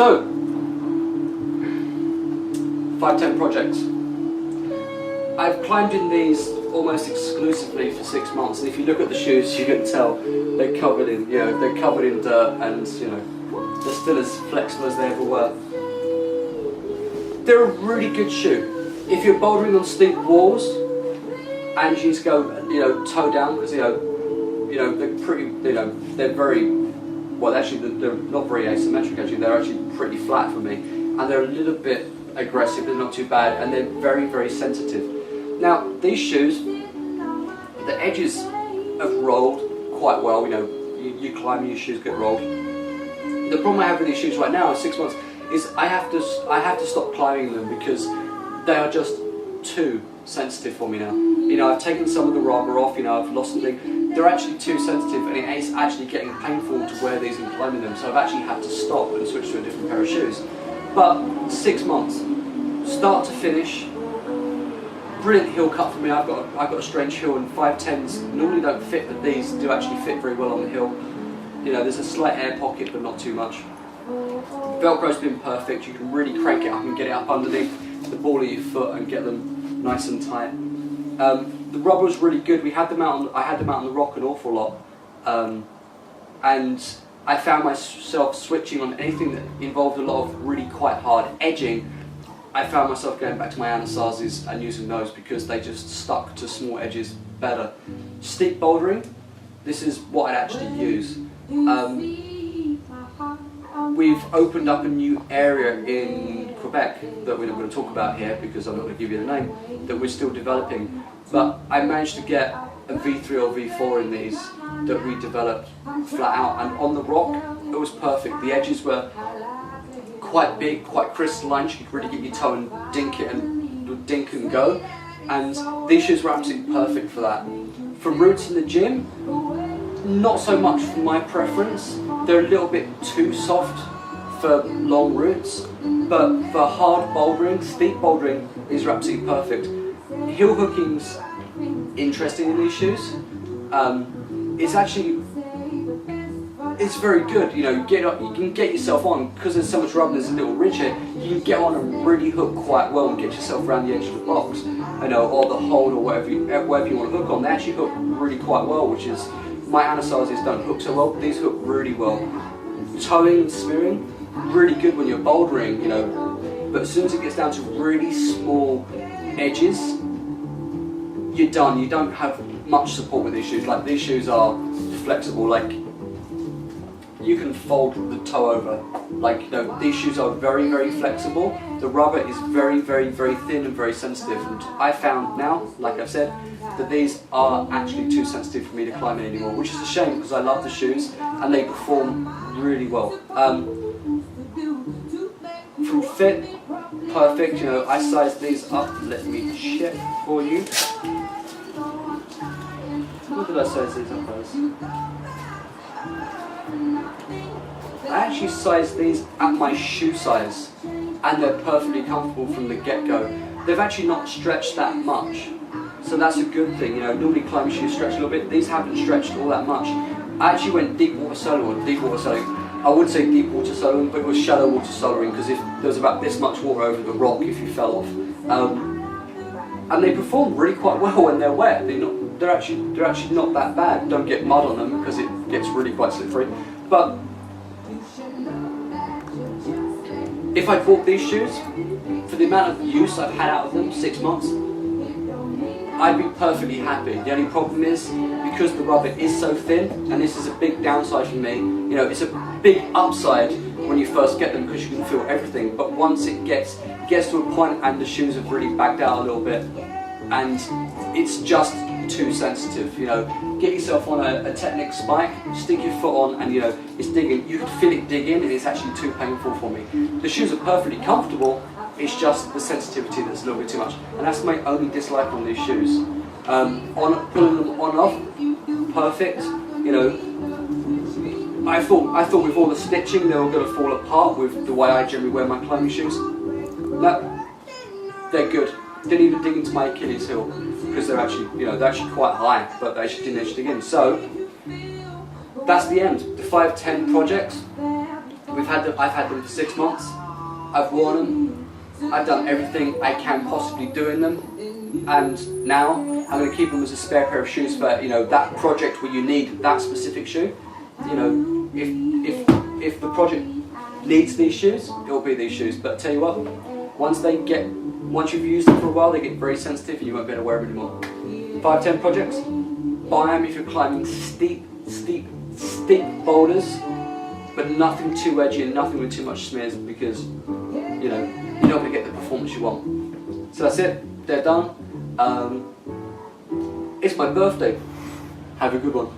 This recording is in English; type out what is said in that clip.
So, 510 projects. I've climbed in these almost exclusively for 6 months, and if you look at the shoes, you can tell they're covered in, they're covered in dirt, and they're still as flexible as they ever were. They're a really good shoe. If you're bouldering on steep walls and you just go, toe down, because they're pretty, they're very, well, actually they're not very asymmetric. Actually, they're actually pretty flat for me, and they're a little bit aggressive. They're not too bad, and they're very, very sensitive. Now, these shoes, the edges have rolled quite well. You climb, your shoes get rolled. The problem I have with these shoes right now, 6 months, is I have to stop climbing them because they are just too sensitive for me now. I've taken some of the rubber off. I've lost something. They're actually too sensitive, and it's actually getting painful to wear these and climbing them. So I've actually had to stop and switch to a different pair of shoes. But 6 months, start to finish. Brilliant heel cut for me. I've got a strange heel, and 510s normally don't fit, but these do actually fit very well on the heel. There's a slight air pocket, but not too much. Velcro's been perfect. You can really crank it up and get it up underneath the ball of your foot and get them nice and tight. The rubber was really good. I had them out on the rock an awful lot, and I found myself switching on anything that involved a lot of really quite hard edging. I found myself going back to my Anasazis and using those because they just stuck to small edges better. Steep bouldering, this is what I'd actually use. We've opened up a new area in Quebec that we're not going to talk about here because I'm not going to give you the name, that we're still developing. But I managed to get a V3 or V4 in these that we developed flat out, and on the rock it was perfect. The edges were quite big, quite crystalline. You could really get your toe and dink and go. And these shoes were absolutely perfect for that. For roots in the gym, not so much for my preference. They're a little bit too soft for long roots, but for hard bouldering, steep bouldering, these are absolutely perfect. Heel hooking's interesting in these shoes. It's very good. You can get yourself on, because there's so much rubber, there's a little ridge here, you can get on and really hook quite well and get yourself around the edge of the box, or the hold, or whatever you want to hook on. They actually hook really quite well, which is, my Anasazis don't hook so well, these hook really well. Towing and spearing, really good when you're bouldering, but as soon as it gets down to really small edges, you're done. You don't have much support with these shoes. Like, these shoes are flexible, like you can fold the toe over. These shoes are very, very flexible. The rubber is very, very, very thin and very sensitive. And I found now, like I've said, that these are actually too sensitive for me to climb in anymore, which is a shame because I love the shoes and they perform really well. From fit, perfect. I sized these up. Let me check for you. What did I size these up as? I actually sized these at my shoe size, and they're perfectly comfortable from the get-go. They've actually not stretched that much, so that's a good thing. Normally climbing shoes stretch a little bit. These haven't stretched all that much. I actually went deep water soloing. I would say deep water soloing, but it was shallow water soloing because if there was about this much water over the rock if you fell off. And they perform really quite well when they're wet. They're actually not that bad. Don't get mud on them because it gets really quite slippery. But if I bought these shoes, for the amount of use I've had out of them, 6 months, I'd be perfectly happy. The only problem is, because the rubber is so thin, and this is a big downside for me, it's a big upside when you first get them because you can feel everything, but once it gets to a point and the shoes have really backed out a little bit, and it's just too sensitive, get yourself on a Technic spike, stick your foot on, and it's digging. You can feel it dig in, and it's actually too painful for me. The shoes are perfectly comfortable, it's just the sensitivity that's a little bit too much, and that's my only dislike on these shoes. Pulling them on and off, perfect. I thought with all the stitching they were going to fall apart with the way I generally wear my climbing shoes. No, they're good. Didn't even dig into my Achilles heel because they're actually quite high, but they actually didn't dig in. So that's the end. The 510 projects. We've I've had them for 6 months. I've worn them. I've done everything I can possibly do in them, and now I'm going to keep them as a spare pair of shoes for that project where you need that specific shoe. If the project needs these shoes, it will be these shoes. But tell you what, once you've used them for a while, they get very sensitive and you won't be able to wear them anymore. 5-10 projects, buy them if you're climbing steep boulders, but nothing too edgy and nothing with too much smears, because you're not going to get the performance you want. So that's it, they're done. It's my birthday. Have a good one.